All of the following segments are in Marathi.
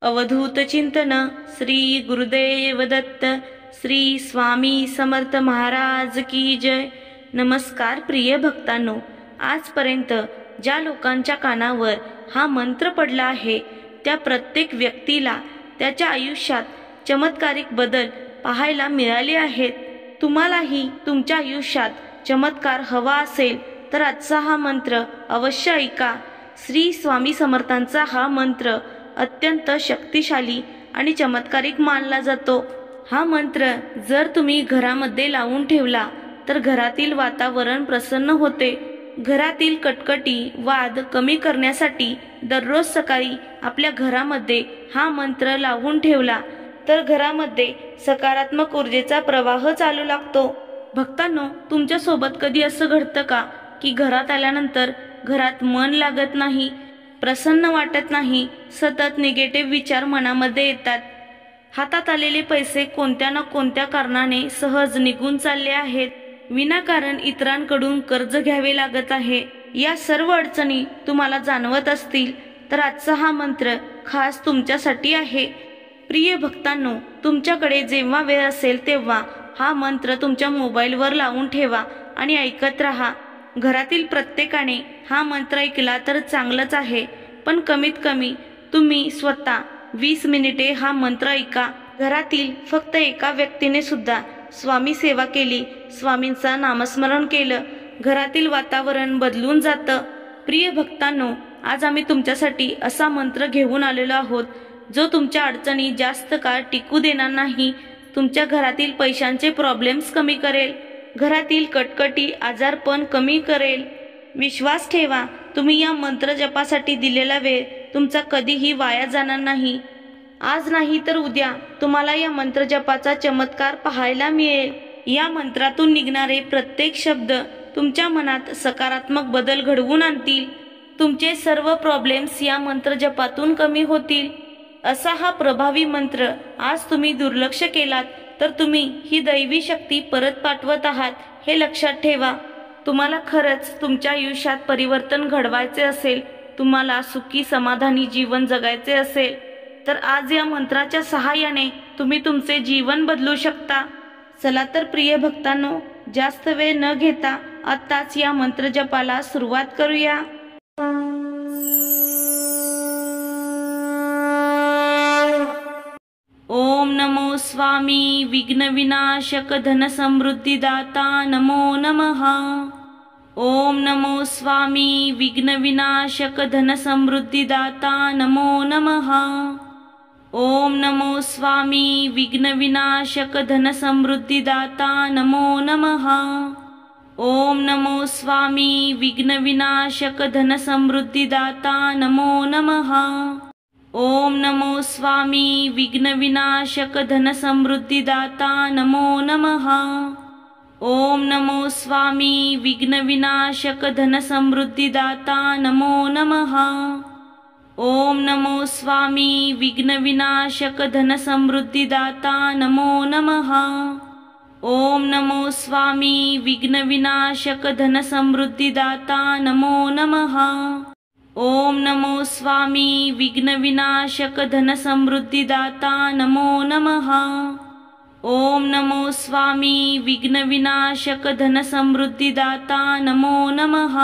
अवधूत चिंतन श्री गुरुदेव दत्त श्री स्वामी समर्थ महाराज की जय। नमस्कार प्रिय भक्तांनो, आजपर्यंत ज्या लोकांच्या कानावर हा मंत्र पडला आहे त्या प्रत्येक व्यक्तीला त्याच्या आयुष्यात चमत्कारिक बदल पाहायला मिळाले आहेत। तुम्हालाही तुमच्या आयुष्यात चमत्कार हवा असेल तर आजचा हा मंत्र अवश्य ऐका। श्री स्वामी समर्थांचा हा मंत्र अत्यंत शक्तिशाली आणि चमत्कारिक मानला जातो। हा मंत्र जर तुम्ही घरामध्ये लावून ठेवला तर घरातील वातावरण प्रसन्न होते। घरातील कटकटी वाद कमी करण्यासाठी दररोज सकाळी आपल्या घरामध्ये हा मंत्र लावून ठेवला तर घरामध्ये सकारात्मक ऊर्जेचा प्रवाह चालू लागतो। भक्तांनो, तुमच्या सोबत कधी असं घडतं का की घरात आल्यानंतर घरात मन लागत नाही, प्रसन्न वाटत नाही, सतत निगेटिव्ह विचार मनामध्ये येतात, हातात आलेले पैसे कोणत्या ना कोणत्या कारणाने सहज निघून चालले आहेत, विनाकारण इतरांकडून कर्ज घ्यावे लागत आहे, या सर्व अडचणी तुम्हाला जाणवत असतील तर आजचा हा मंत्र खास तुमच्यासाठी आहे। प्रिय भक्तांनो, तुमच्याकडे जेव्हा वेळ असेल तेव्हा हा मंत्र तुमच्या मोबाईलवर लावून ठेवा आणि ऐकत राहा। घरातील प्रत्येकाने हा मंत्र ऐकला तर चांगलंच आहे, पण कमीत कमी तुम्ही स्वतः 20 मिनिटे हा मंत्र ऐका। घरातील फक्त एका व्यक्तीने सुद्धा स्वामी सेवा केली, स्वामींचा नामस्मरण केलं, घरातील वातावरण बदलून जातं। प्रिय भक्तांनो, आज आम्ही तुमच्यासाठी असा मंत्र घेऊन आलेलो आहोत जो तुमच्या अडचणी जास्त काळ टिकू देणार नाही, तुमच्या घरातील पैशांचे प्रॉब्लेम्स कमी करेल, घरातील कटकटी आजारपण कमी करेल। विश्वास ठेवा, तुम्ही या मंत्र जपासाठी दिलेला वेळ तुमचा कधीही वाया जाणार नाही। आज नाही तर उद्या तुम्हाला या मंत्र जपाचा चमत्कार पाहायला मिळेल। या मंत्रातून निघणारे प्रत्येक शब्द तुमच्या मनात सकारात्मक बदल घडवून आणतील। तुमचे सर्व प्रॉब्लेम्स या मंत्र जपातून कमी होतील। असा हा प्रभावी मंत्र आज तुम्ही दुर्लक्ष केलात तर तुम्ही ही दैवी शक्ती परत पाठवत आहात हे लक्षात ठेवा। तुम्हाला खरंच तुमच्या आयुष्यात परिवर्तन घडवायचे असेल, तुम्हाला सुखी समाधानी जीवन जगायचे असेल तर आज या मंत्राच्या सहाय्याने तुम्ही तुमचे जीवन बदलू शकता। चला तर प्रिय भक्तांनो, जास्त वेळ न घेता आत्ताच या मंत्र जपाला सुरुवात करूया। ओम नमो स्वामी विघ्न विनाशक धन समृद्धी दाता नमो नमः। ओम नमो स्वामी विघ्न विनाशक धन समृद्धी दाता नमो नमः। ओम नमो स्वामी विघ्न विनाशक धन समृद्धी दाता नमो नमः। ओम नमो स्वामी विघ्न विनाशक धन समृद्धी दाता नमो नमः। ओम नमो स्वामी विघ्न विनाशक धन समृद्धी दाता नमो नमः। ओम नमो स्वामी विघ्न विनाशक धन समृद्धी दाता नमो नमः। ओम नमो स्वामी विघ्न विनाशक धन समृद्धी दाता नमो नमः। ओम नमो स्वामी विघ्न विनाशक धन समृद्धी दाता नमो नमः। ओम नमो स्वामी विघ्न विनाशक धन समृद्धी दाता नमो नमः। ओम नमो स्वामी विघ्न विनाशक धन समृद्धी दाता नमो नमः।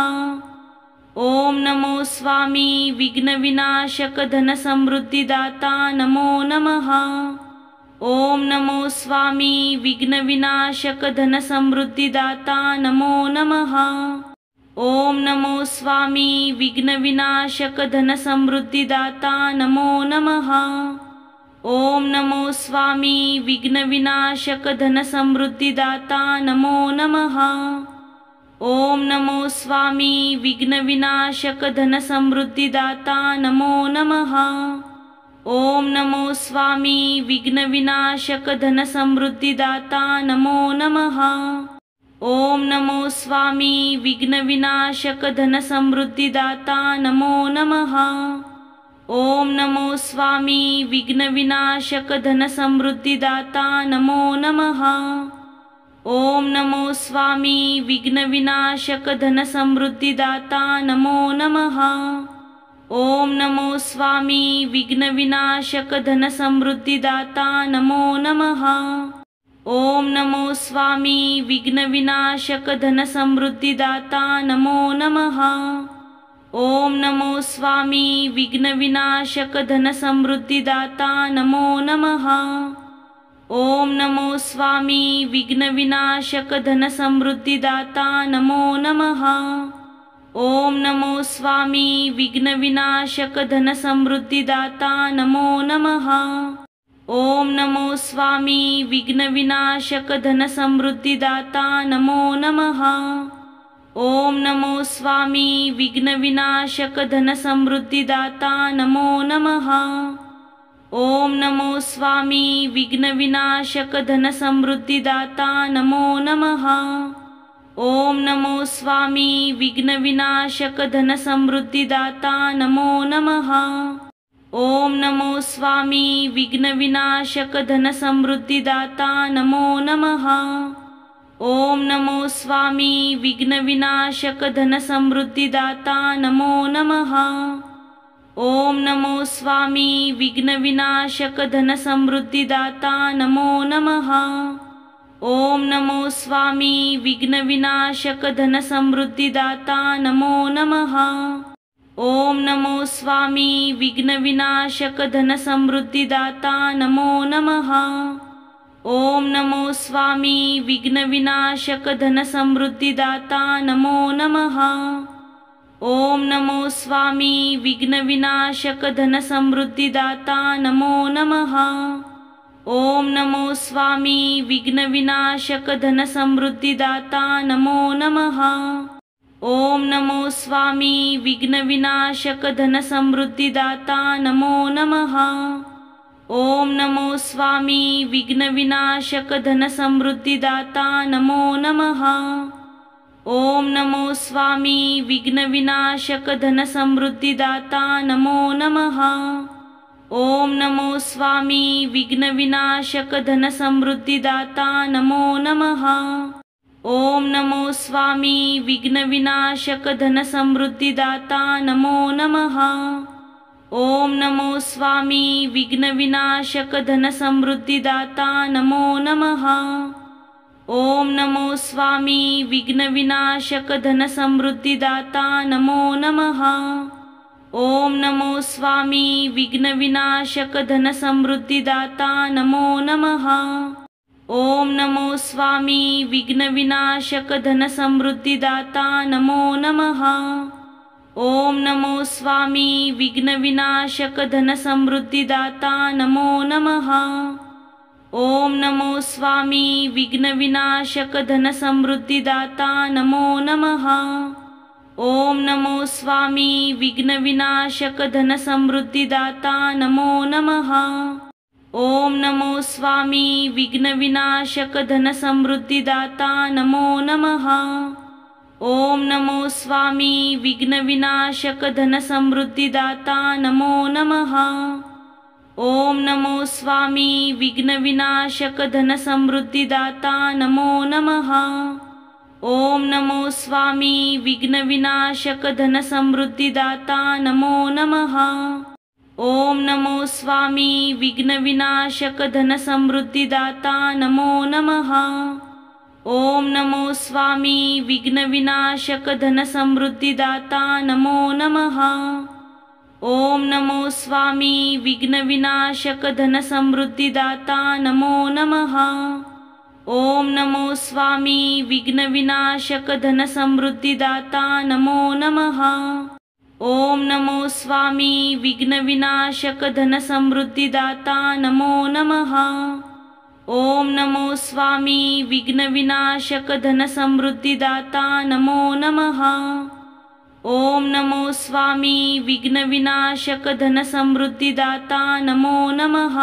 ओम नमो स्वामी विघ्न विनाशक धन समृद्धी दाता नमो नमः। ओम नमो स्वामी विघ्न विनाशक धन समृद्धी दाता नमो नमः। ओम नमो स्वामी विघ्न विनाशक धन समृद्धी दाता नमो नमः। ओम नमो स्वामी विघ्न विनाशक धन समृद्धी दाता नमो नमः। ओम नमो स्वामी विघ्न विनाशक धन समृद्धी दाता नमो नमः। ओम नमो स्वामी विघ्न विनाशक धन समृद्धी दाता नमो नमः। ओम नमो स्वामी विघ्न विनाशक धन समृद्धी दाता नमो नमः। ओम नमो स्वामी विघ्न विनाशक धन समृद्धी दाता नमो नमः। ओम नमो स्वामी विघ्न विनाशक धन समृद्धी दाता नमो नमः। ओम नमो स्वामी विघ्नविनाशक धनसमृद्धिदाता नमो नमः। ओम नमो स्वामी विघ्नविनाशक धनसमृद्धिदाता नमो नमः। ओम नमो स्वामी विघ्नविनाशक धनसमृद्धिदाता नमो नमः। ओम नमो स्वामी विघ्नविनाशक धनसमृद्धिदाता नमो नमः। ओम नमो स्वामी विघ्नविनाशक धनसमृद्धिदाता नमो नमः। ओम नमो स्वामी विघ्नविनाशक धनसमृद्धिदाता नमो नमः। ओम नमो स्वामी विघ्नविनाशक धनसमृद्धिदाता नमो नमः। ओम नमो स्वामी विघ्नविनाशक धनसमृद्धिदाता नमो नमः। ओम नमो स्वामी विघ्नविनाशक धनसमृद्धिदाता नमो नमः। ओम नमो स्वामी विघ्नविनाशक धनसमृद्धिदाता नमो नमः। ओम नमो स्वामी विघ्नविनाशक धनसमृद्धिदाता नमो नमः। ओम नमो स्वामी विघ्नविनाशक धनसमृद्धिदाता नमो नमः। ओम नमो स्वामी विघ्नविनाशक धनसमृद्धिदाता नमो नमः। ओम नमो स्वामी विघ्नविनाशक धनसमृद्धिदाता नमो नमः। ओम नमो स्वामी विघ्नविनाशक धनसमृद्धिदाता नमो नमः। ओम नमो स्वामी विघ्नविनाशक धनसमृद्धिदाता नमो नमः। ओम नमो स्वामी विघ्नविनाशक धनसमृद्धिदाता नमो नमः। ओम नमो स्वामी विघ्नविनाशक धनसमृद्धिदाता नमो नमः। ओम नमो स्वामी विघ्नविनाशक धनसमृद्धिदाता नमो नमः। ओम नमो स्वामी विघ्नविनाशक धनसमृद्धिदाता नमो नमः। ओम नमो स्वामी विघ्नविनाशक धनसमृद्धिदाता नमो नमः। ओम नमो स्वामी विघ्नविनाशक धनसमृद्धिदाता नमो नमः। ओम नमो स्वामी विघ्नविनाशक धनसमृद्धिदाता नमो नमः। ओम नमो स्वामी विघ्नविनाशक धनसमृद्धिदाता नमो नमः। ओम नमो स्वामी विघ्नविनाशक धनसमृद्धिदाता नमो नमः। ओम नमो स्वामी विघ्नविनाशक धनसमृद्धिदाता नमो नमः। ओम नमो स्वामी विघ्नविनाशक धनसमृद्धिदाता नमो नमः। ओम नमो स्वामी विघ्नविनाशक धनसमृद्धिदाता नमो नमः। ओम नमो स्वामी विघ्नविनाशक धनसमृद्धिदाता नमो नमः। ओम नमो स्वामी विघ्नविनाशक धनसमृद्धिदाता नमो नमः। ओम नमो स्वामी विघ्नविनाशक धनसमृद्धिदाता नमो नमः। ओम नमो स्वामी विघ्नविनाशक धनसमृद्धिदाता नमो नमः। ओम नमो स्वामी विघ्नविनाशक धनसमृद्धिदाता नमो नमः। ओम नमो स्वामी विघ्नविनाशक धनसमृद्धिदाता नमो नमः। ओम नमो स्वामी विघ्नविनाशक धनसमृद्धिदाता नमो नमः। ओम नमो स्वामी विघ्नविनाशक धनसमृद्धिदाता नमो नमः। ओम नमो स्वामी विघ्नविनाशक धनसमृद्धिदाता नमो नमः। ओम नमो स्वामी विघ्नविनाशक धनसमृद्धिदाता नमो नमः। ओम नमो स्वामी विघ्नविनाशक धनसमृद्धिदाता नमो नमः। ओम नमो स्वामी विघ्नविनाशक धनसमृद्धिदाता नमो नमः।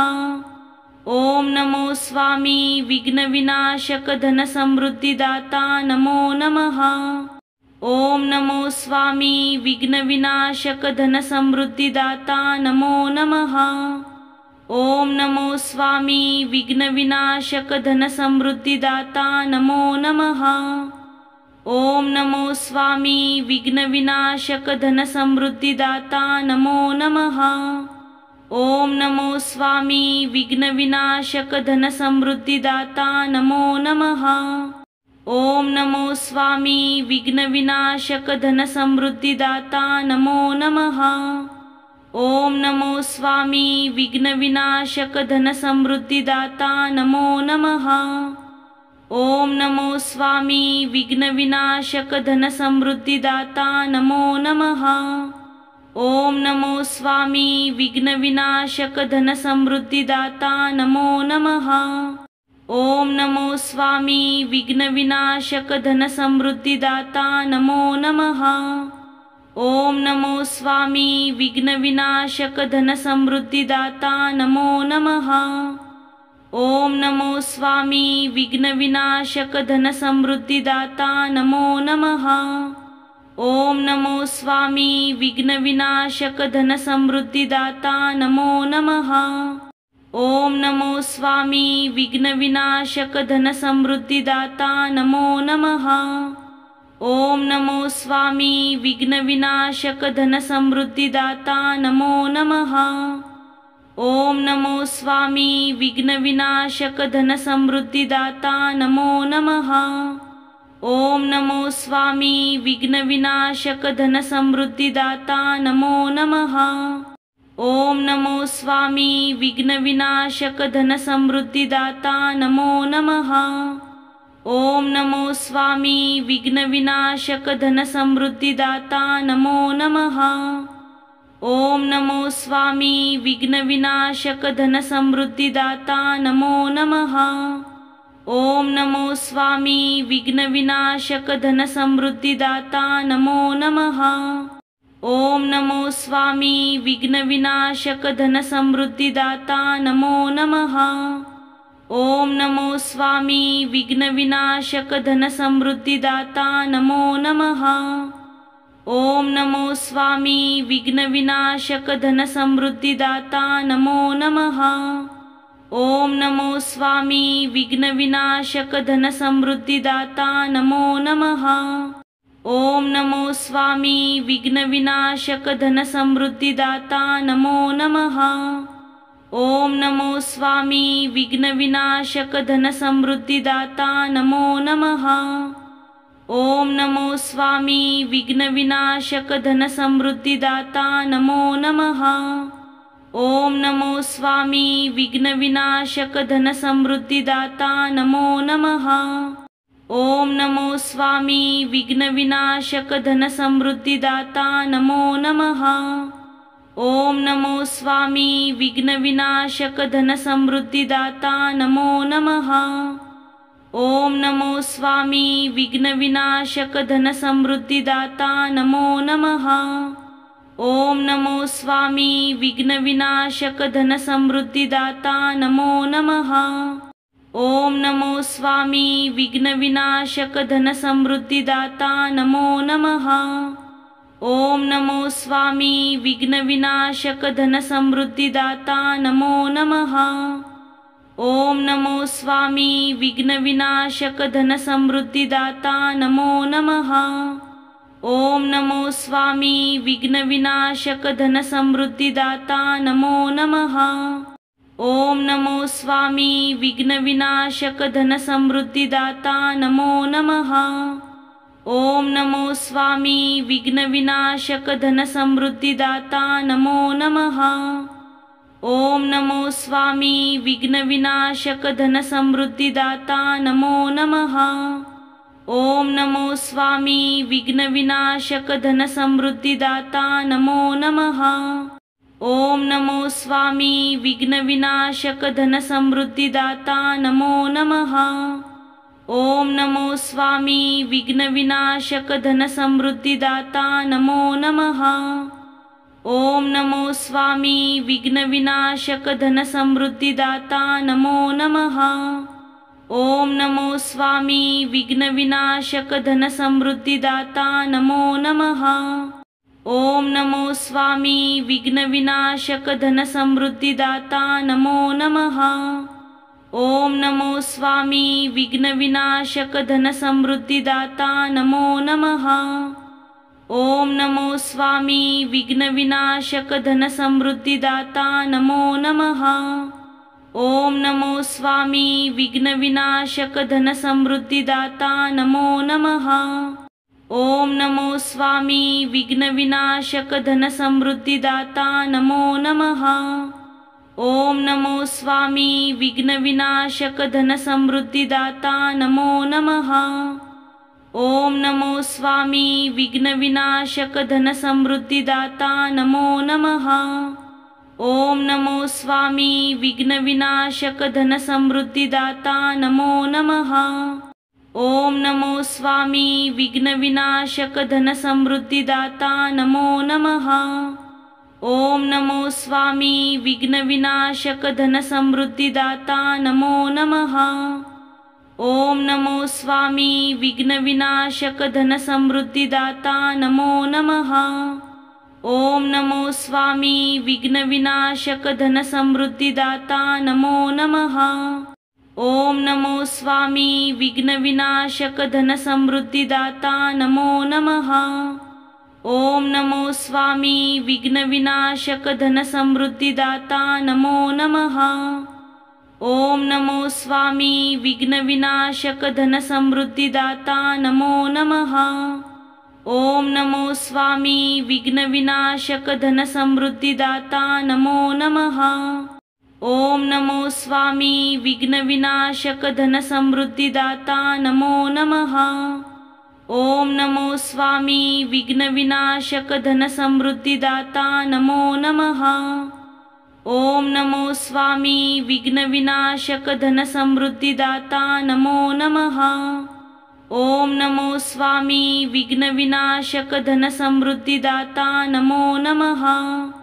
ओम नमो स्वामी विघ्नविनाशक धनसमृद्धिदाता नमो नमः। ओम नमो स्वामी विघ्नविनाशक धनसमृद्धिदाता नमो नमः। ओम नमो स्वामी विघ्नविनाशक धनसमृद्धिदाता नमो नमः। ओम नमो स्वामी विघ्नविनाशक धनसमृद्धिदाता नमो नमः। ओम नमो स्वामी विघ्नविनाशक धनसमृद्धिदाता नमो नमः। ओम नमो स्वामी विघ्नविनाशक धनसमृद्धिदाता नमो नमः। ओम नमो स्वामी विघ्नविनाशक धनसमृद्धिदाता नमो नमः। ओम नमो स्वामी विघ्नविनाशक धनसमृद्धिदाता नमो नमः। ओम नमो स्वामी विघ्नविनाशक धनसमृद्धिदाता नमो नमः। ओम नमो स्वामी विघ्नविनाशक धनसमृद्धिदाता नमो नमः। ओम नमो स्वामी विघ्नविनाशक धनसमृद्धिदाता नमो नमः। ओम नमो स्वामी विघ्नविनाशक धनसमृद्धिदाता नमो नमः। ओम नमो स्वामी विघ्नविनाशक धनसमृद्धिदाता नमो नमः। ओम नमो स्वामी विघ्नविनाशक धनसमृद्धिदाता नमो नमः। ओम नमो स्वामी विघ्नविनाशक धनसमृद्धिदाता नमो नमः। ओम नमो स्वामी विघ्नविनाशक धनसमृद्धिदाता नमो नमः। ओम नमो स्वामी विघ्नविनाशक धनसमृद्धिदाता नमो नमः। ओम नमो स्वामी विघ्नविनाशक धनसमृद्धिदाता नमो नमः। ओम नमो स्वामी विघ्नविनाशक धनसमृद्धिदाता नमो नमः। ओम नमो स्वामी विघ्नविनाशक धनसमृद्धिदाता नमो नमः। ओम नमो स्वामी विघ्नविनाशक धनसमृद्धिदाता नमो नमः। ओम नमो स्वामी विघ्नविनाशक धनसमृद्धिदाता नमो नमः। ओम नमो स्वामी विघ्नविनाशक धनसमृद्धिदाता नमो नमः। ओम नमो स्वामी विघ्नविनाशक धनसमृद्धिदाता नमो नमः। ओम नमो स्वामी विघ्नविनाशक धनसमृद्धिदाता नमो नमः। ओम नमो स्वामी विघ्नविनाशक धनसमृद्धिदाता नमो नमः। ओम नमो स्वामी विघ्नविनाशक धनसमृद्धिदाता नमो नमः। ओम नमो स्वामी विघ्नविनाशक धनसमृद्धिदाता नमो नमः। ओम नमो स्वामी विघ्नविनाशक धनसमृद्धिदाता नमो नमः। ओम नमो स्वामी विघ्नविनाशक धनसमृद्धिदाता नमो नमः। ओम नमो स्वामी विघ्नविनाशक धनसमृद्धिदाता नमो नमः। ओम नमो स्वामी विघ्नविनाशक धनसमृद्धिदाता नमो नमः। ओम नमो स्वामी विघ्नविनाशक धनसमृद्धिदाता नमो नमः। ओम नमो स्वामी विघ्नविनाशक धनसमृद्धिदाता नमो नमः। ओम नमो स्वामी विघ्नविनाशक धनसमृद्धिदाता नमो नमः। ओम नमो स्वामी विघ्नविनाशक धनसमृद्धिदाता नमो नमः। ओम नमो स्वामी विघ्नविनाशक धनसमृद्धिदाता नमो नमः। ओम नमो स्वामी विघ्नविनाशक धनसमृद्धिदाता नमो नमः। ओम नमो स्वामी विघ्नविनाशक धनसमृद्धिदाता नमो नमः। ओम नमो स्वामी विघ्नविनाशक धनसमृद्धिदाता नमो नमः। ओम नमो स्वामी विघ्नविनाशक धनसमृद्धिदाता नमो नमः। ओम नमो स्वामी विघ्नविनाशक धनसमृद्धिदाता नमो नमः। ओम नमो स्वामी विघ्नविनाशक धनसमृद्धिदाता नमो नमः। ओम नमो स्वामी विघ्नविनाशक धनसमृद्धिदाता नमो नमः। ओम नमो स्वामी विघ्नविनाशक धनसमृद्धिदाता नमो नमः। ओम नमो स्वामी विघ्नविनाशक धनसमृद्धिदाता नमो नमः। ओम नमो स्वामी विघ्नविनाशक धनसमृद्धिदाता नमो नमः। ओम नमो स्वामी विघ्नविनाशक धनसमृद्धिदाता नमो नमः। ओम नमो स्वामी विघ्नविनाशक धनसमृद्धिदाता नमो नमः। ओम नमो स्वामी विघ्नविनाशक धनसमृद्धिदाता नमो नमः। ओम नमो स्वामी विघ्नविनाशक धनसमृद्धिदाता नमो नमः। ओम नमो स्वामी विघ्नविनाशक धनसमृद्धिदाता नमो नमः। ओम नमो स्वामी विघ्नविनाशक धनसमृद्धिदाता नमो नमः। ओम नमो स्वामी विघ्नविनाशक धनसमृद्धिदाता नमो नमः। ओम नमो स्वामी विघ्नविनाशक धनसमृद्धिदाता नमो नमः। ओम नमो स्वामी विघ्नविनाशक धनसमृद्धिदाता नमो नमः। ओम नमो स्वामी विघ्नविनाशक धनसमृद्धिदाता नमो नमः। ओम नमो स्वामी विघ्नविनाशक धनसमृद्धिदाता नमो नमः। ओम नमो स्वामी विघ्नविनाशक धनसमृद्धिदाता नमो नमः। ओम नमो स्वामी विघ्नविनाशक धनसमृद्धिदाता नमो नमः। ओम नमो स्वामी विघ्नविनाशक धनसमृद्धिदाता नमो नमः। ओम नमो स्वामी विघ्नविनाशक धनसमृद्धिदाता नमो नमः। ओम नमो स्वामी विघ्नविनाशक धनसमृद्धिदाता नमो नमः। ओम नमो स्वामी विघ्नविनाशक धनसमृद्धिदाता नमो नमः। ओम नमो स्वामी विघ्नविनाशक धनसमृद्धिदाता नमो नमः।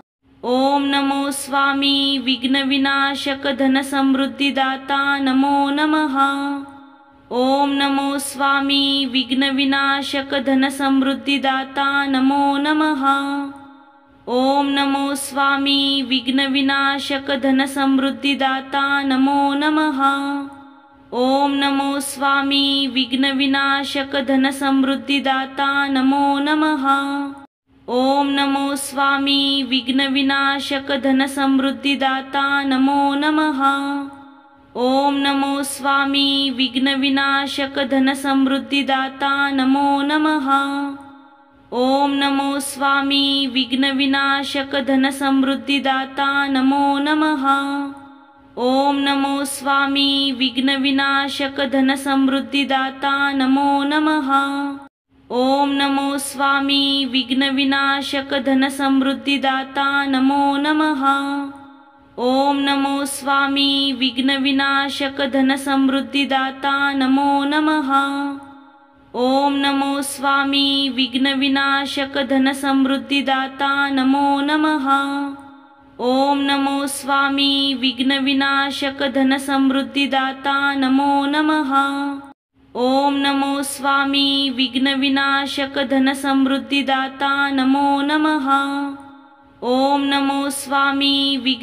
ओम नमो स्वामी विघ्नविनाशक धनसमृद्धिदाता नमो नमः। ओम नमो स्वामी विघ्नविनाशक धनसमृद्धिदाता नमो नमः। ओम नमो स्वामी विघ्नविनाशक धनसमृद्धिदाता नमो नमः। ओम नमो स्वामी विघ्नविनाशक धनसमृद्धिदाता नमो नमः। ओम नमो स्वामी विघ्नविनाशक धनसमृद्धिदाता नमो नमः। ओम नमो स्वामी विघ्नविनाशक धनसमृद्धिदाता नमो नमः। ओम नमो स्वामी विघ्नविनाशक धनसमृद्धिदाता नमो नमः। ओम नमो स्वामी विघ्नविनाशक धनसमृद्धिदाता नमो नमः। ओम नमो स्वामी विघ्नविनाशक धनसमृद्धिदाता नमो नमः। ओम नमो स्वामी विघ्नविनाशक धनसमृद्धिदाता नमो नमः। ओम नमो स्वामी विघ्नविनाशक धनसमृद्धिदाता नमो नमः। ओम नमो स्वामी विघ्नविनाशक धनसमृद्धिदाता नमो नमः। ओम नमो स्वामी विघ्नविनाशक धनसमृद्धिदाता नमो नमः। ओम नमो स्वामी विघ्नविनाशक धनसमृद्धिदाता नमो नमः। ओम नमो स्वामी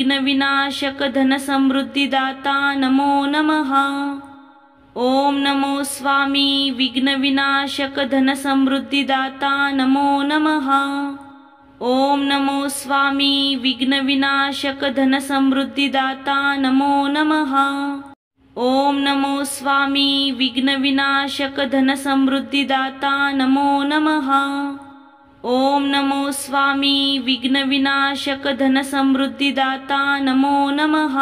विघ्नविनाशक धनसमृद्धिदाता नमो नमः। ओम नमो स्वामी विघ्नविनाशक धनसमृद्धिदाता नमो नमः। ओम नमो स्वामी विघ्नविनाशक धनसमृद्धिदाता नमो नमः। ओम नमो स्वामी विघ्नविनाशक धनसमृद्धिदाता नमो नमः।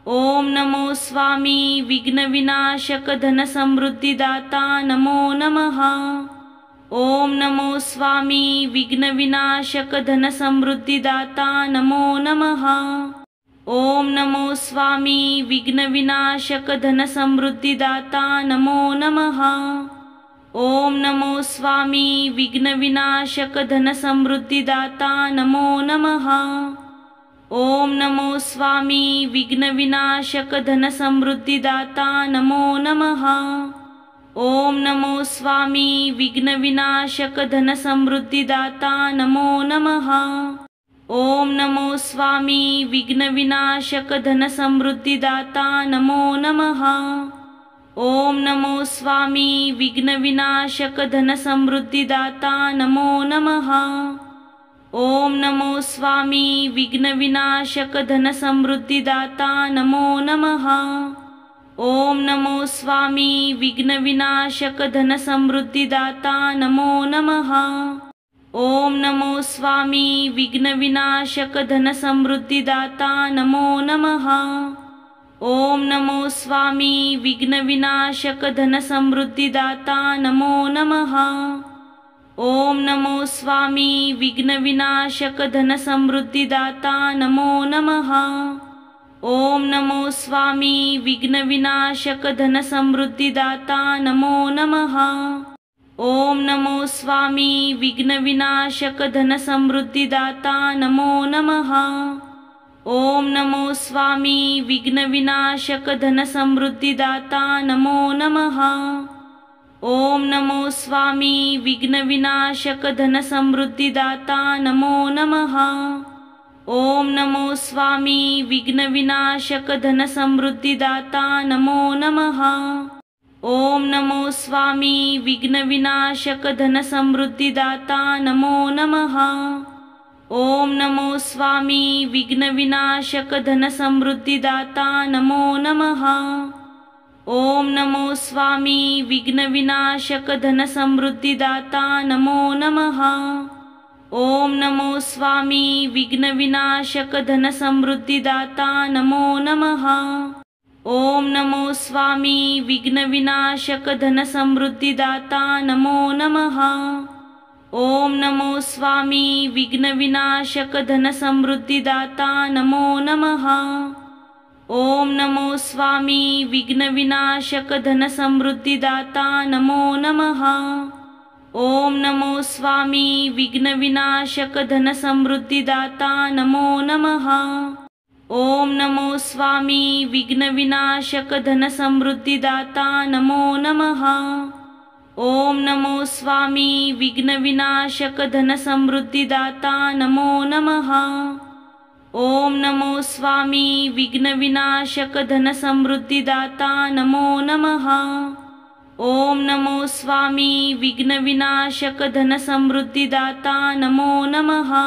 ओम नमो स्वामी विघ्नविनाशक धनसमृद्धिदाता नमो नमः। ओम नमो स्वामी विघ्नविनाशक धनसमृद्धिदाता नमो नमः। ओम नमो स्वामी विघ्नविनाशक धनसमृद्धिदाता नमो नमः। ओम नमो स्वामी विघ्नविनाशक धनसमृद्धिदाता नमो नमः। ओम नमो स्वामी विघ्नविनाशक धनसमृद्धिदाता नमो नमः। ओम नमो स्वामी विघ्नविनाशक धनसमृद्धिदाता नमो नमः। ओम नमो स्वामी विघ्नविनाशक धनसमृद्धिदाता नमो नमः। ओम नमो स्वामी विघ्नविनाशक धनसमृद्धिदाता नमो नमः। ओम नमो स्वामी विघ्नविनाशक धनसमृद्धिदाता नमो नमः। ओम नमो स्वामी विघ्नविनाशक धनसमृद्धिदाता नमो नमः। ओम नमो स्वामी विघ्नविनाशक धनसमृद्धिदाता नमो नमः। ओम नमो स्वामी विघ्नविनाशक धनसमृद्धिदाता नमो नमः। ओम नमो स्वामी विघ्नविनाशक धनसमृद्धिदाता नमो नमः। ओम नमो स्वामी विघ्नविनाशक धनसमृद्धिदाता नमो नमः। ओम नमो स्वामी विघ्नविनाशक धनसमृद्धिदाता नमो नमः। ओम नमो स्वामी विघ्नविनाशक धनसमृद्धिदाता नमो नमः। ओम नमो स्वामी विघ्नविनाशक धनसमृद्धिदाता नमो नमः। ओम नमो स्वामी विघ्नविनाशक धनसमृद्धिदाता नमो नमः। ओम नमो स्वामी विघ्नविनाशक धनसमृद्धिदाता नमो नमः। ओम नमो स्वामी विघ्नविनाशक धनसमृद्धिदाता नमो नमः। ओम नमो स्वामी विघ्नविनाशक धनसमृद्धिदाता नमो नमः। ओम नमो स्वामी विघ्नविनाशक धनसमृद्धिदाता नमो नमः। ओम नमो स्वामी विघ्नविनाशक धनसमृद्धिदाता नमो नमः। ओम नमो स्वामी विघ्नविनाशक धनसमृद्धिदाता नमो नमः। ओम नमो स्वामी विघ्नविनाशक धनसमृद्धिदाता नमो नमः। ओम नमो स्वामी विघ्नविनाशक धनसमृद्धिदाता नमो नमः। ओम नमो स्वामी विघ्नविनाशक धनसमृद्धिदाता नमो नमः। ओम नमो स्वामी विघ्नविनाशक धनसमृद्धिदाता नमो नमः। ओम नमो स्वामी विघ्नविनाशक धनसमृद्धिदाता नमो नमः। ओम नमो स्वामी विघ्नविनाशक धनसमृद्धिदाता नमो नमः।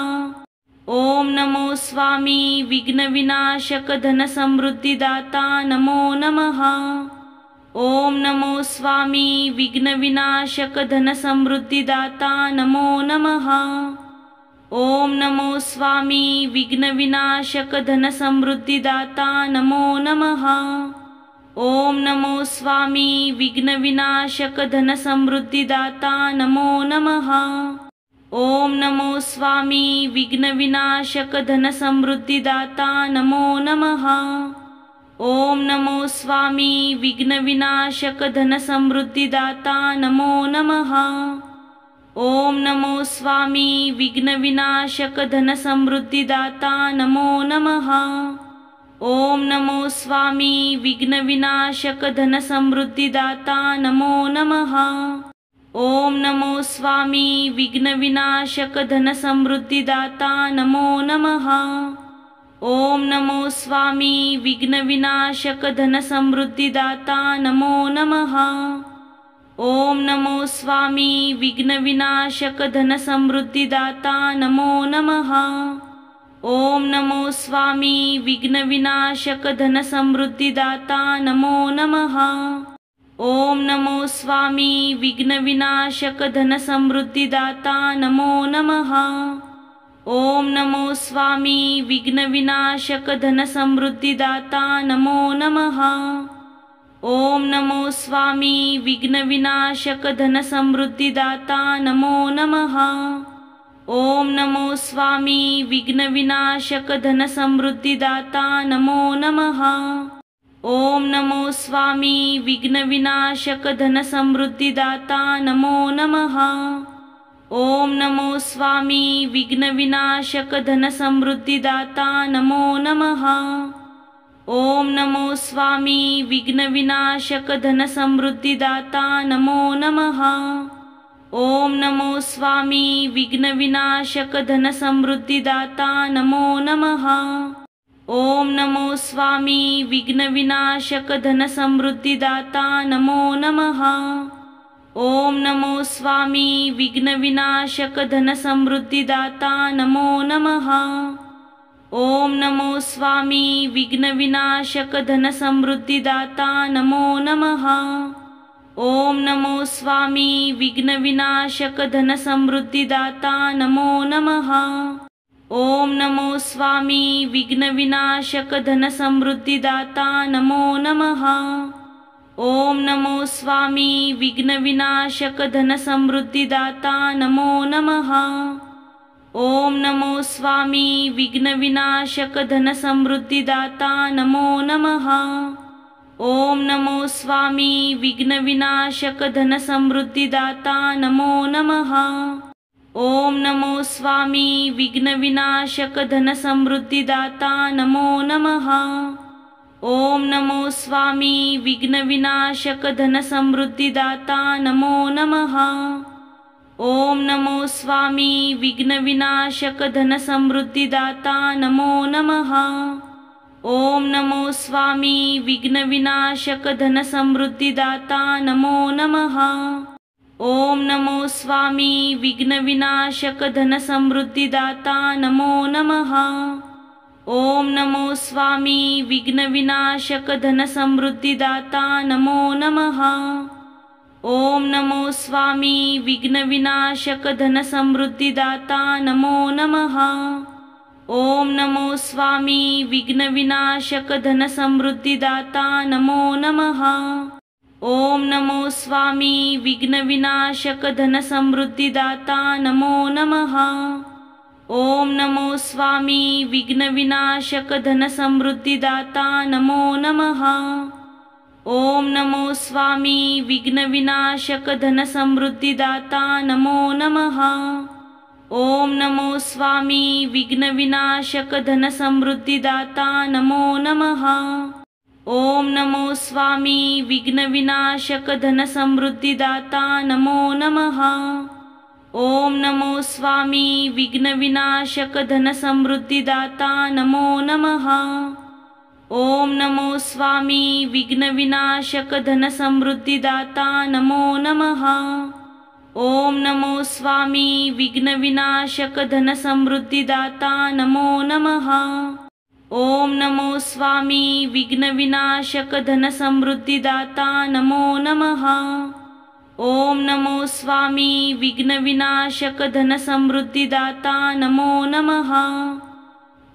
ओम नमो स्वामी विघ्नविनाशक धनसमृद्धिदाता नमो नमः। ओम नमो स्वामी विघ्नविनाशक धनसमृद्धिदाता नमो नमः। ओम नमो स्वामी विघ्नविनाशक धनसमृद्धिदाता नमो नमः। ओम नमो स्वामी विघ्नविनाशक धनसमृद्धिदाता नमो नमः। ओम नमो स्वामी विघ्नविनाशक धनसमृद्धिदाता नमो नमः। ओम नमो स्वामी विघ्नविनाशक धनसमृद्धिदाता नमो नमः। ओम नमो स्वामी विघ्नविनाशक धनसमृद्धिदाता नमो नमः। ओम नमो स्वामी विघ्नविनाशक धनसमृद्धिदाता नमो नमः। ओम नमो स्वामी विघ्नविनाशक धनसमृद्धिदाता नमो नमः। ओम नमो स्वामी विघ्नविनाशक धनसमृद्धिदाता नमो नमः। ओम नमो स्वामी विघ्नविनाशक धनसमृद्धिदाता नमो नमः। ओम नमो स्वामी विघ्नविनाशक धनसमृद्धिदाता नमो नमः। ओम नमो स्वामी विघ्नविनाशक धनसमृद्धिदाता नमो नमः। ओम नमो स्वामी विघ्नविनाशक धनसमृद्धिदाता नमो नमः। ओम नमो स्वामी विघ्नविनाशक धनसमृद्धिदाता नमो नमः। ओम नमो स्वामी विघ्नविनाशक धनसमृद्धिदाता नमो नमः। ओम नमो स्वामी विघ्नविनाशक धनसमृद्धिदाता नमो नमः। ओम नमो स्वामी विघ्नविनाशक धनसमृद्धिदाता नमो नमः। ओम नमो स्वामी विघ्नविनाशक धनसमृद्धिदाता नमो नमः। ओम नमो स्वामी विघ्नविनाशक धनसमृद्धिदाता नमो नमः। ओम नमो स्वामी विघ्नविनाशक धनसमृद्धिदाता नमो नमः। ओम नमो स्वामी विघ्नविनाशक धनसमृद्धिदाता नमो नमः। ओम नमो स्वामी विघ्नविनाशक धनसमृद्धिदाता नमो नमः। ओम नमो स्वामी विघ्नविनाशक धनसमृद्धिदाता नमो नमः। ओम नमो स्वामी विघ्नविनाशक धनसमृद्धिदाता नमो नमः। ओम नमो स्वामी विघ्नविनाशक धनसमृद्धिदाता नमो नमः। ओम नमो स्वामी विघ्नविनाशक धनसमृद्धिदाता नमो नमः। ओम नमो स्वामी विघ्नविनाशक धनसमृद्धिदाता नमो नमः। ओम नमो स्वामी विघ्नविनाशक धनसमृद्धिदाता नमो नमः। ओम नमो स्वामी विघ्नविनाशक धनसमृद्धिदाता नमो नमः। ओम नमो स्वामी विघ्नविनाशक धनसमृद्धिदाता नमो नमः। ओम नमो स्वामी विघ्नविनाशक धनसमृद्धिदाता नमो नमः। ओम नमो स्वामी विघ्नविनाशक धनसमृद्धिदाता नमो नमः। ओम नमो स्वामी विघ्नविनाशक धनसमृद्धिदाता नमो नमः। ओम नमो स्वामी विघ्नविनाशक धनसमृद्धिदाता नमो नमः। ओम नमो स्वामी विघ्नविनाशक धनसमृद्धिदाता नमो नमः। ओम नमो स्वामी विघ्नविनाशक धनसमृद्धिदाता नमो नमः। ओम नमो स्वामी विघ्नविनाशक धनसमृद्धिदाता नमो नमः। ओम नमो स्वामी विघ्नविनाशक धनसमृद्धिदाता नमो नमः। ओम नमो स्वामी विघ्नविनाशक धनसमृद्धिदाता नमो नमः। ओम नमो स्वामी विघ्नविनाशक धनसमृद्धिदाता नमो नमः। ओम नमो स्वामी विघ्नविनाशक धनसमृद्धिदाता नमो नमः। ओम नमो स्वामी विघ्नविनाशक धनसमृद्धिदाता नमो नमः। ओम नमो स्वामी विघ्नविनाशक धनसमृद्धिदाता नमो नमः। ओम नमो स्वामी विघ्नविनाशक धनसमृद्धिदाता नमो नमः। ओम नमो स्वामी विघ्नविनाशक धनसमृद्धिदाता नमो नमः।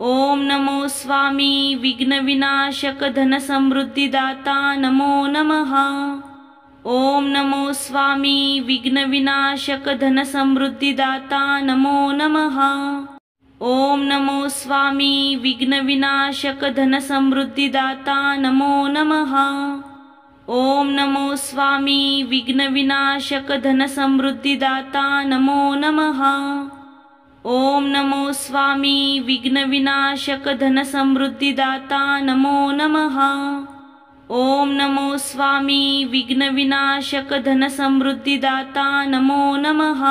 ओम नमो स्वामी विघ्नविनाशक धनसमृद्धिदाता नमो नमः। ओम नमो स्वामी विघ्नविनाशक धनसमृद्धिदाता नमो नमः। ओम नमो स्वामी विघ्नविनाशक धनसमृद्धिदाता नमो नमः। ओम नमो स्वामी विघ्नविनाशक धनसमृद्धिदाता नमो नमः। ओम नमो स्वामी विघ्नविनाशक धनसमृद्धिदाता नमो नमः। ओम नमो स्वामी विघ्नविनाशक धनसमृद्धिदाता नमो नमः।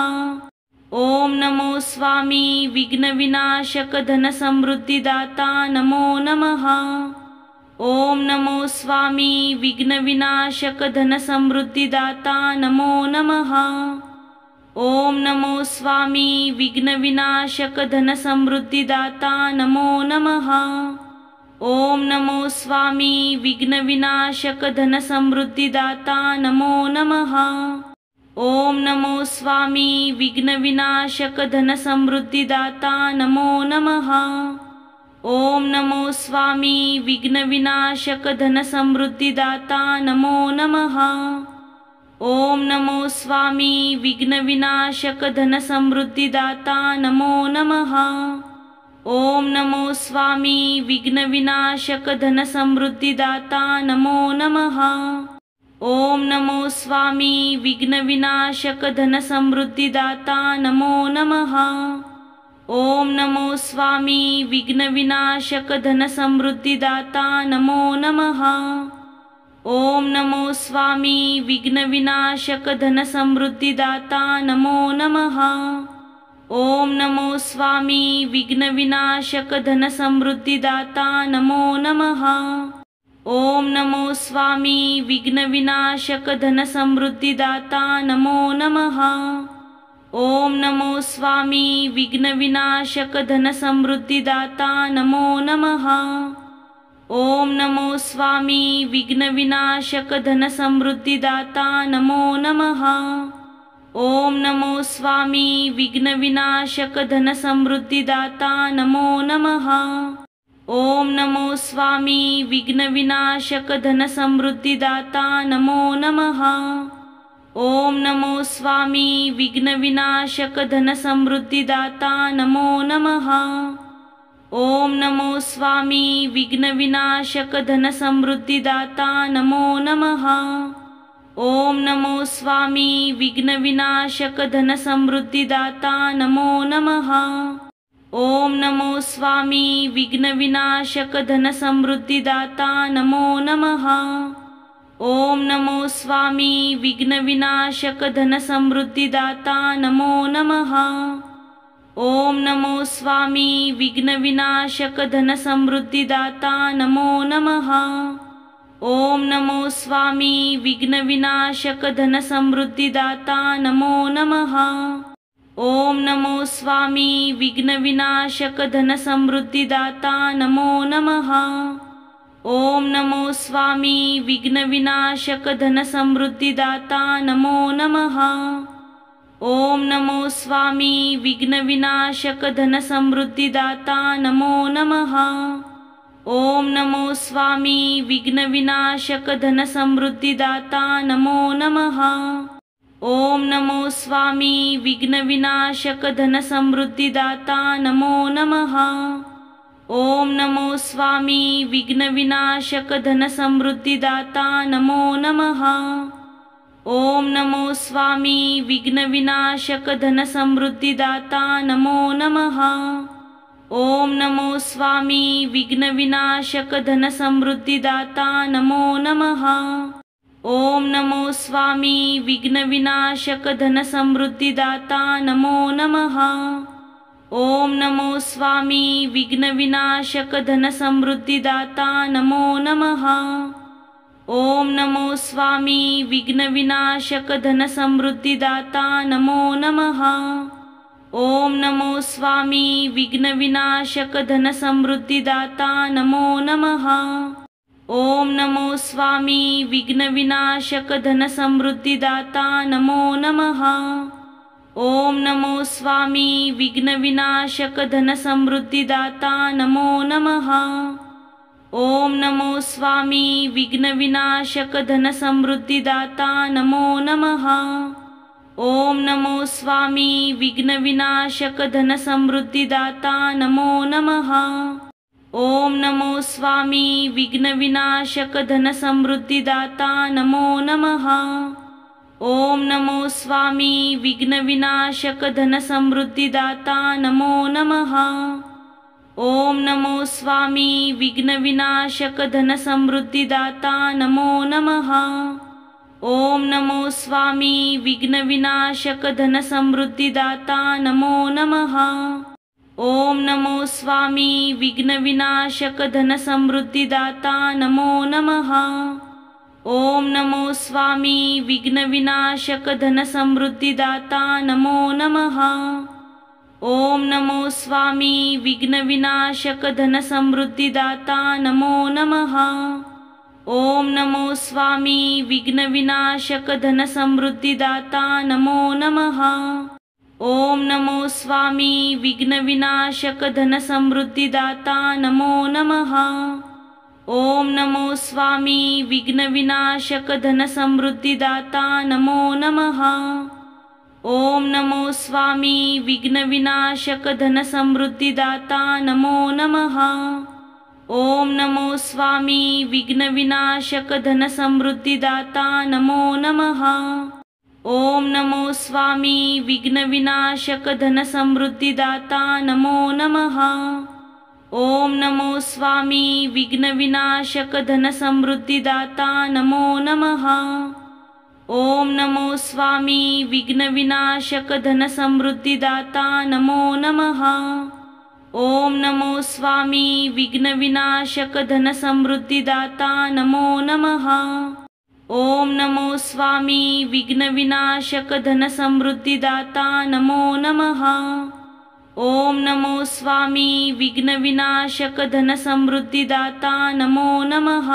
ओम नमो स्वामी विघ्नविनाशक धनसमृद्धिदाता नमो नमः। ओम नमो स्वामी विघ्नविनाशक धनसमृद्धिदाता नमो नमः। ओम नमो स्वामी विघ्नविनाशक धनसमृद्धिदाता नमो नमः। ओम नमो स्वामी विघ्नविनाशक धनसमृद्धिदाता नमो नमः। ओम नमो स्वामी विघ्नविनाशक धनसमृद्धिदाता नमो नमः। ओम नमो स्वामी विघ्नविनाशक धनसमृद्धिदाता नमो नमः। ओम नमो स्वामी विघ्नविनाशक धनसमृद्धिदाता नमो नमः। ओम नमो स्वामी विघ्नविनाशक धनसमृद्धिदाता नमो नमः। ओम नमो स्वामी विघ्नविनाशक धनसमृद्धिदाता नमो नमः। ओम नमो स्वामी विघ्नविनाशक धनसमृद्धिदाता नमो नमः। ओम नमो स्वामी विघ्नविनाशक धनसमृद्धिदाता नमो नमः। ओम नमो स्वामी विघ्नविनाशक धनसमृद्धिदाता नमो नमः। ओम नमो स्वामी विघ्नविनाशक धनसमृद्धिदाता नमो नमः। ओम नमो स्वामी विघ्नविनाशक धनसमृद्धिदाता नमो नमः। ओम नमो स्वामी विघ्नविनाशक धनसमृद्धिदाता नमो नमः। ओम नमो स्वामी विघ्नविनाशक धनसमृद्धिदाता नमो नमः। ओम नमो स्वामी विघ्नविनाशक धनसमृद्धिदाता नमो नमः। ओम नमो स्वामी विघ्नविनाशक धनसमृद्धिदाता नमो नमः। ओम नमो स्वामी विघ्नविनाशक धनसमृद्धिदाता नमो नमः। ओम नमो स्वामी विघ्नविनाशक धनसमृद्धिदाता नमो नमः। ओम नमो स्वामी विघ्नविनाशक धनसमृद्धिदाता नमो नमः। ओम नमो स्वामी विघ्नविनाशक धनसमृद्धिदाता नमो नमः। ओम नमो स्वामी विघ्नविनाशक धनसमृद्धिदाता नमो नमः। ओम नमो स्वामी विघ्नविनाशक धनसमृद्धिदाता नमो नमः। ओम नमो स्वामी विघ्नविनाशक धनसमृद्धिदाता नमो नमः। ओम नमो स्वामी विघ्नविनाशक धनसमृद्धिदाता नमो नमः। ओम नमो स्वामी विघ्नविनाशक धनसमृद्धिदाता नमो नमः। ओम नमो स्वामी विघ्नविनाशक धनसमृद्धिदाता नमो नमः। ओम नमो स्वामी विघ्नविनाशक धनसमृद्धिदाता नमो नमः। ओम नमो स्वामी विघ्नविनाशक धनसमृद्धिदाता नमो नमः। ओम नमो स्वामी विघ्नविनाशक धनसमृद्धिदाता नमो नमः। ओम नमो स्वामी विघ्नविनाशक धनसमृद्धिदाता नमो नमः। ओम नमो स्वामी विघ्नविनाशक धनसमृद्धिदाता नमो नमः। ओम नमो स्वामी विघ्नविनाशक धनसमृद्धिदाता नमो नमः। ओम नमो स्वामी विघ्नविनाशक धनसमृद्धिदाता नमो नमः। ओम नमो स्वामी विघ्नविनाशक धनसमृद्धिदाता नमो नमः। ओम नमो स्वामी विघ्नविनाशक धनसमृद्धिदाता नमो नमः। ओम नमो स्वामी विघ्नविनाशक धनसमृद्धिदाता नमो नमः। ओम नमो स्वामी विघ्नविनाशक धनसमृद्धिदाता नमो नमः। ओम नमो स्वामी विघ्नविनाशक धनसमृद्धिदाता नमो नमः। ओम नमो स्वामी विघ्नविनाशक धनसमृद्धिदाता नमो नमः। ओम नमो स्वामी विघ्नविनाशक धनसमृद्धिदाता नमो नमः। ओम नमो स्वामी विघ्नविनाशक धनसमृद्धिदाता नमो नमः। ओम नमो स्वामी विघ्नविनाशक धनसमृद्धिदाता नमो नमः। ओम नमो स्वामी विघ्नविनाशक धनसमृद्धिदाता नमो नमः। ओम नमो स्वामी विघ्नविनाशक धनसमृद्धिदाता नमो नमः। ओम नमो स्वामी विघ्नविनाशक धनसमृद्धिदाता नमो नमः। ओम नमो स्वामी विघ्नविनाशक धनसमृद्धिदाता नमो नमः। ओम नमो स्वामी विघ्नविनाशक धनसमृद्धिदाता नमो नमः। ओम नमो स्वामी विघ्नविनाशक धनसमृद्धिदाता नमो नमः। ओम नमो स्वामी विघ्नविनाशक धनसमृद्धिदाता नमो नमः। ओम नमो स्वामी विघ्नविनाशक धनसमृद्धिदाता नमो नमः। ओम नमो स्वामी विघ्नविनाशक धनसमृद्धिदाता नमो नमः। ओम नमो स्वामी विघ्नविनाशक धनसमृद्धिदाता नमो नमः। ओम नमो स्वामी विघ्नविनाशक धनसमृद्धिदाता नमो नमः। ओम नमो स्वामी विघ्नविनाशक धनसमृद्धिदाता नमो नमः। ओम नमो स्वामी विघ्नविनाशक धनसमृद्धिदाता नमो नमः। ओम नमो स्वामी विघ्नविनाशक धनसमृद्धिदाता नमो नमः।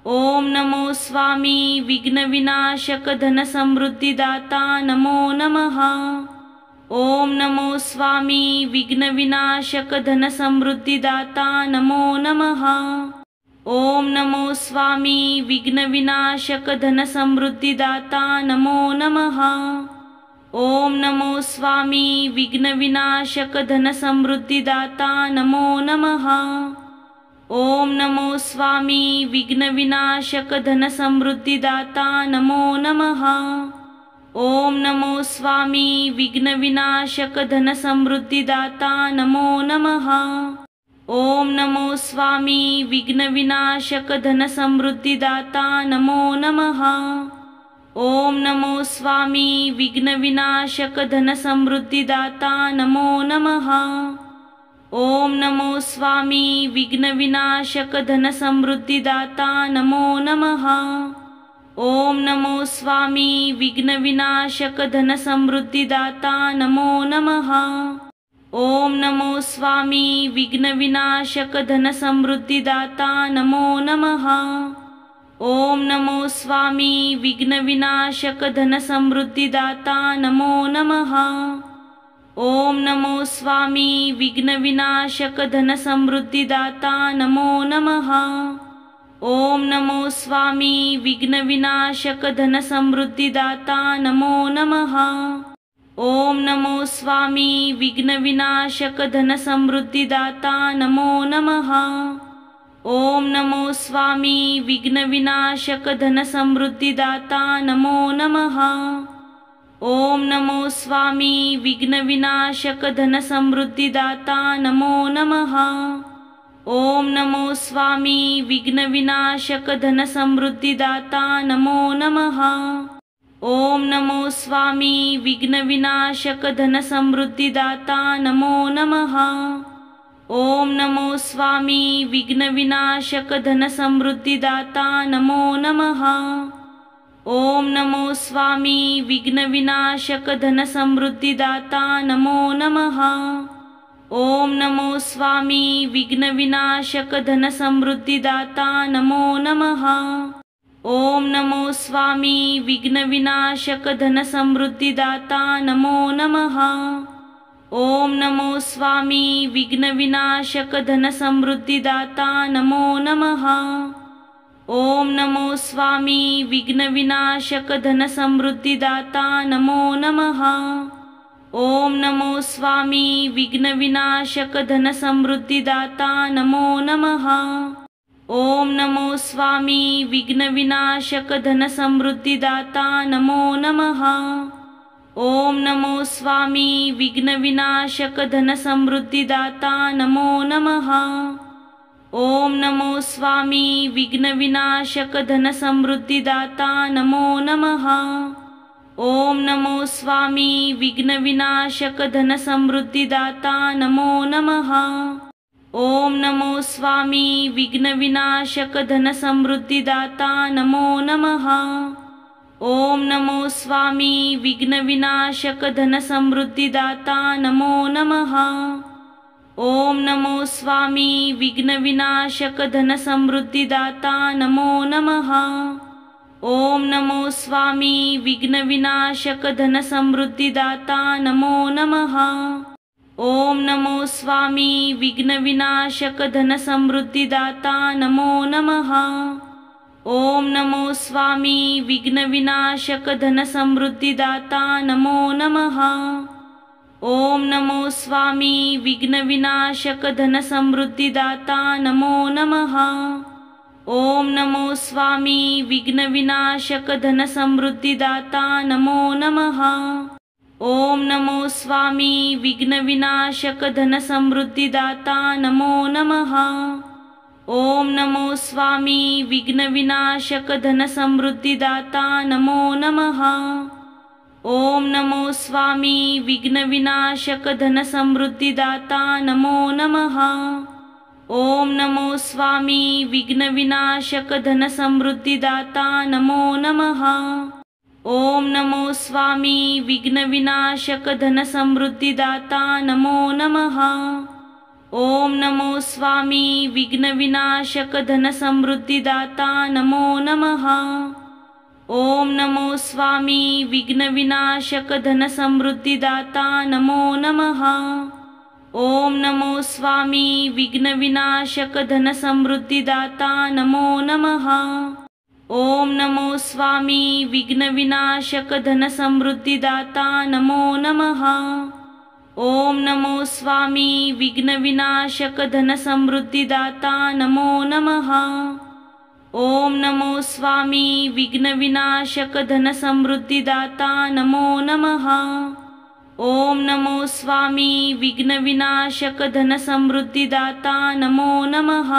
ओम नमो स्वामी विघ्नविनाशक धनसमृद्धिदाता नमो नमः। ओम नमो स्वामी विघ्नविनाशक धनसमृद्धिदाता नमो नमः। ओम नमो स्वामी विघ्नविनाशक धनसमृद्धिदाता नमो नमः। ओम नमो स्वामी विघ्नविनाशक धनसमृद्धिदाता नमो नमः। ओम नमो स्वामी विघ्नविनाशक धनसमृद्धिदाता नमो नमः। ओम नमो स्वामी विघ्नविनाशक धनसमृद्धिदाता नमो नमः। ओम नमो स्वामी विघ्नविनाशक धनसमृद्धिदाता नमो नमः। ओम नमो स्वामी विघ्नविनाशक धनसमृद्धिदाता नमो नमः। ओम नमो स्वामी विघ्नविनाशक धनसमृद्धिदाता नमो नमः। ओम नमो स्वामी विघ्नविनाशक धनसमृद्धिदाता नमो नमः। ओम नमो स्वामी विघ्नविनाशक धनसमृद्धिदाता नमो नमः। ओम नमो स्वामी विघ्नविनाशक धनसमृद्धिदाता नमो नमः। ओम नमो स्वामी विघ्नविनाशक धनसमृद्धिदाता नमो नमः। ओम नमो स्वामी विघ्नविनाशक धनसमृद्धिदाता नमो नमः। ओम नमो स्वामी विघ्नविनाशक धनसमृद्धिदाता नमो नमः। ओम नमो स्वामी विघ्नविनाशक धनसमृद्धिदाता नमो नमः। ओम नमो स्वामी विघ्नविनाशक धनसमृद्धिदाता नमो नमः। ओम नमो स्वामी विघ्नविनाशक धनसमृद्धिदाता नमो नमः। ओम नमो स्वामी विघ्नविनाशक धनसमृद्धिदाता नमो नमः। ओम नमो स्वामी विघ्नविनाशक धनसमृद्धिदाता नमो नमः। ओम नमो स्वामी विघ्नविनाशक धनसमृद्धिदाता नमो नमः। ओम नमो स्वामी विघ्नविनाशक धनसमृद्धिदाता नमो नमः। ओम नमो स्वामी विघ्नविनाशक धनसमृद्धिदाता नमो नमः। ओम नमो स्वामी विघ्नविनाशक धनसमृद्धिदाता नमो नमः। ओम नमो स्वामी विघ्नविनाशक धनसमृद्धिदाता नमो नमः। ओम नमो स्वामी विघ्नविनाशक धनसमृद्धिदाता नमो नमः। ओम नमो स्वामी विघ्नविनाशक धनसमृद्धिदाता नमो नमः। ओम नमो स्वामी विघ्नविनाशक धनसमृद्धिदाता नमो नमः। ओम नमो स्वामी विघ्नविनाशक धनसमृद्धिदाता नमो नमः। ओम नमो स्वामी विघ्नविनाशक धनसमृद्धिदाता नमो नमः। ओम नमो स्वामी विघ्नविनाशक धनसमृद्धिदाता नमो नमः। ओम नमो स्वामी विघ्नविनाशक धनसमृद्धिदाता नमो नमः। ओम नमो स्वामी विघ्नविनाशक धनसमृद्धिदाता नमो नमः। ओम नमो स्वामी विघ्नविनाशक धनसमृद्धिदाता नमो नमः। ओम नमो स्वामी विघ्नविनाशक धनसमृद्धिदाता नमो नमः। ओम नमो स्वामी विघ्नविनाशक धनसमृद्धिदाता नमो नमः। ओम नमो स्वामी विघ्नविनाशक धनसमृद्धिदाता नमो नमः। ओम नमो स्वामी विघ्नविनाशक धनसमृद्धिदाता नमो नमः। ओम नमो स्वामी विघ्नविनाशक धनसमृद्धिदाता नमो नमः। ओम नमो स्वामी विघ्नविनाशक धनसमृद्धिदाता नमो नमः। ओम नमो स्वामी विघ्नविनाशक धनसमृद्धिदाता नमो नमः। ओम नमो स्वामी विघ्नविनाशक धनसमृद्धिदाता नमो नमः। ओम नमो स्वामी विघ्नविनाशक धनसमृद्धिदाता नमो नमः। ओम नमो स्वामी विघ्नविनाशक धनसमृद्धिदाता नमो नमः। ओम नमो स्वामी विघ्नविनाशक धनसमृद्धिदाता नमो नमः। ओम नमो स्वामी विघ्नविनाशक धनसमृद्धिदाता नमो नमः। ओम नमो स्वामी विघ्नविनाशक धनसमृद्धिदाता नमो नमः। ओम नमो स्वामी विघ्नविनाशक धनसमृद्धिदाता नमो नमः। ओम नमो स्वामी विघ्नविनाशक धनसमृद्धिदाता नमो नमः। ओम नमो स्वामी विघ्नविनाशक धनसमृद्धिदाता नमो नमः।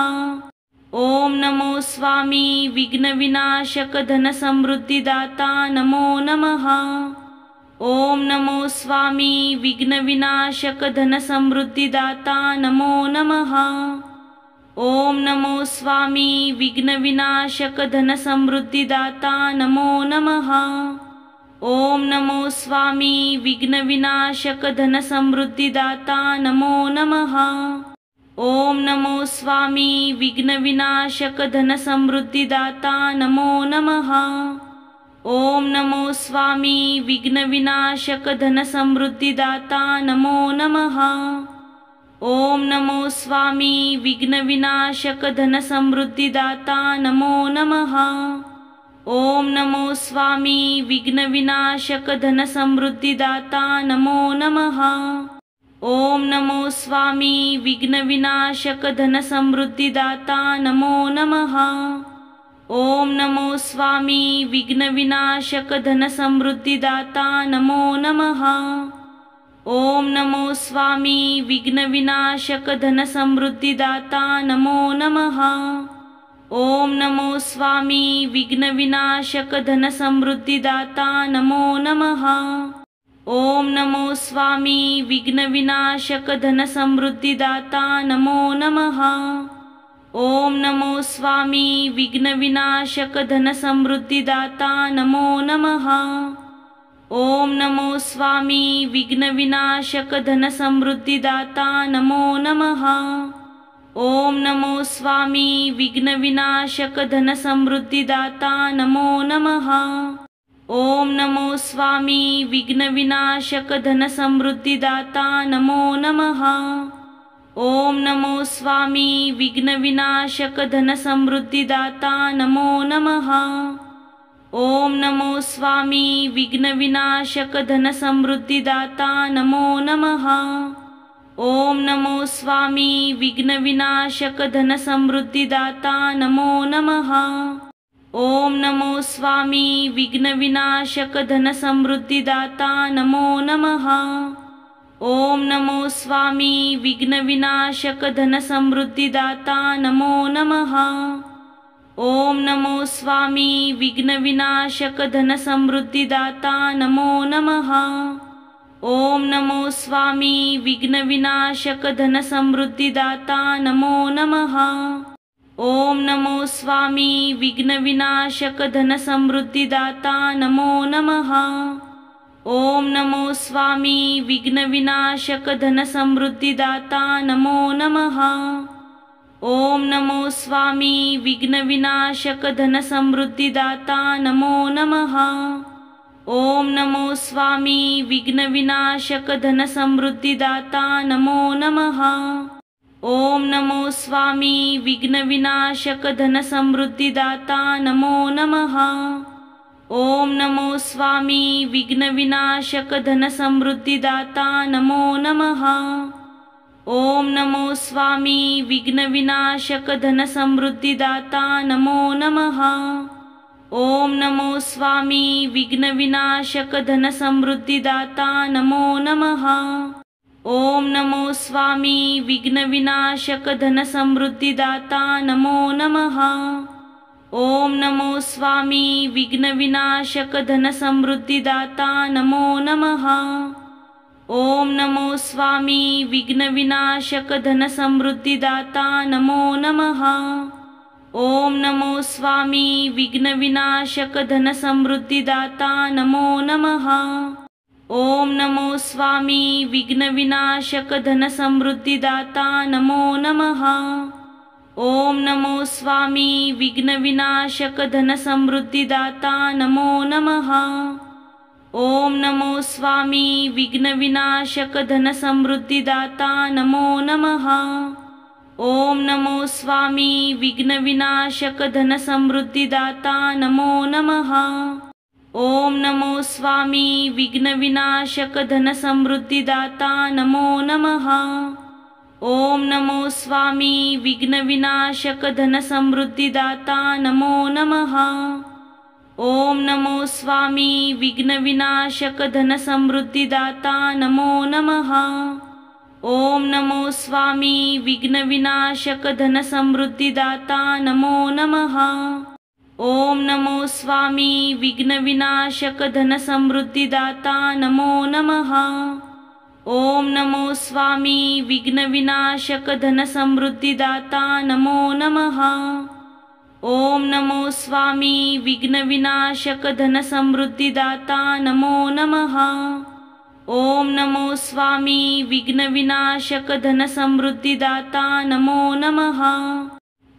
ओम नमो स्वामी विघ्नविनाशक धनसमृद्धिदाता नमो नमः। ओम नमो स्वामी विघ्नविनाशक धनसमृद्धिदाता नमो नमः। ओम नमो स्वामी विघ्नविनाशक धनसमृद्धिदाता नमो नमः। ओम नमो स्वामी विघ्नविनाशक धनसमृद्धिदाता नमो नमः। ओम नमो स्वामी विघ्नविनाशक धनसमृद्धिदाता नमो नमः। ओम नमो स्वामी विघ्नविनाशक धनसमृद्धिदाता नमो नमः। ओम नमो स्वामी विघ्नविनाशक धनसमृद्धिदाता नमो नमः। ओम नमो स्वामी विघ्नविनाशक धनसमृद्धिदाता नमो नमः। ओम नमो स्वामी विघ्नविनाशक धनसमृद्धिदाता नमो नमः। ओम नमो स्वामी विघ्नविनाशक धनसमृद्धिदाता नमो नमः। ओम नमो स्वामी विघ्नविनाशक धनसमृद्धिदाता नमो नमः। ओम नमो स्वामी विघ्नविनाशक धनसमृद्धिदाता नमो नमः। ओम नमो स्वामी विघ्नविनाशक धनसमृद्धिदाता नमो नमः। ओम नमो स्वामी विघ्नविनाशक धनसमृद्धिदाता नमो नमः। ओम नमो स्वामी विघ्नविनाशक धनसमृद्धिदाता नमो नमः। ओम नमो स्वामी विघ्नविनाशक धनसमृद्धिदाता नमो नमः। ओम नमो स्वामी विघ्नविनाशक धनसमृद्धिदाता नमो नमः। ओम नमो स्वामी विघ्नविनाशक धनसमृद्धिदाता नमो नमः। ओम नमो स्वामी विघ्नविनाशक धनसमृद्धिदाता नमो नमः। ओम नमो स्वामी विघ्नविनाशक धनसमृद्धिदाता नमो नमः। ओम नमो स्वामी विघ्नविनाशक धनसमृद्धिदाता नमो नमः। ओम नमो स्वामी विघ्नविनाशक धनसमृद्धिदाता नमो नमः। ओम नमो स्वामी विघ्नविनाशक धनसमृद्धिदाता नमो नमः। ओम नमो स्वामी विघ्नविनाशक धनसमृद्धिदाता नमो नमः। ओम नमो स्वामी विघ्नविनाशक धनसमृद्धिदाता नमो नमः। ओम नमो स्वामी विघ्नविनाशक धनसमृद्धिदाता नमो नमः। ओम नमो स्वामी विघ्नविनाशक धनसमृद्धिदाता नमो नमः। ओम नमो स्वामी विघ्नविनाशक धनसमृद्धिदाता नमो नमः। ओम नमो स्वामी विघ्नविनाशक धनसमृद्धिदाता नमो नमः। ओम नमो स्वामी विघ्नविनाशक धनसमृद्धिदाता नमो नमः। ओम नमो स्वामी विघ्नविनाशक धनसमृद्धिदाता नमो नमः। ओम नमो स्वामी विघ्नविनाशक धनसमृद्धिदाता नमो नमः। ओम नमो स्वामी विघ्नविनाशक धनसमृद्धिदाता नमो नमः। ओम नमो स्वामी विघ्नविनाशक धनसमृद्धिदाता नमो नमः। ओम नमो स्वामी विघ्नविनाशक धनसमृद्धिदाता नमो नमः। ओम नमो स्वामी विघ्नविनाशक धनसमृद्धिदाता नमो नमः। ओम नमो स्वामी विघ्नविनाशक धनसमृद्धिदाता नमो नमः। ओम नमो स्वामी विघ्नविनाशक धनसमृद्धिदाता नमो नमः। ओम नमो स्वामी विघ्नविनाशक धनसमृद्धिदाता नमो नमः। ओम नमो स्वामी विघ्नविनाशक धनसमृद्धिदाता नमो नमः। ओम नमो स्वामी विघ्नविनाशक धनसमृद्धिदाता नमो नमः। ओम नमो स्वामी विघ्नविनाशक धनसमृद्धिदाता नमो नमः। ओम नमो स्वामी विघ्नविनाशक धनसमृद्धिदाता नमो नमः। ओम नमो स्वामी विघ्नविनाशक धनसमृद्धिदाता नमो नमः। ओम नमो स्वामी विघ्नविनाशक धनसमृद्धिदाता नमो नमः। ओम नमो स्वामी विघ्नविनाशक धनसमृद्धिदाता नमो नमः। ओम नमो स्वामी विघ्नविनाशक धनसमृद्धिदाता नमो नमः। ओम नमो स्वामी विघ्नविनाशक धनसमृद्धिदाता नमो नमः।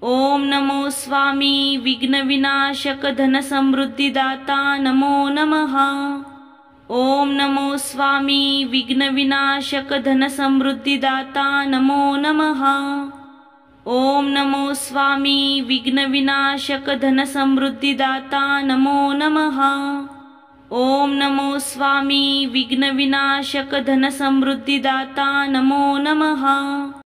ओम नमो स्वामी विघ्नविनाशक धनसमृद्धिदाता नमो नमः। ओम नमो स्वामी विघ्नविनाशक धनसमृद्धिदाता नमो नमः। ओम नमो स्वामी विघ्नविनाशक धनसमृद्धिदाता नमो नमः। ओम नमो स्वामी विघ्नविनाशक धनसमृद्धिदाता नमो नमः।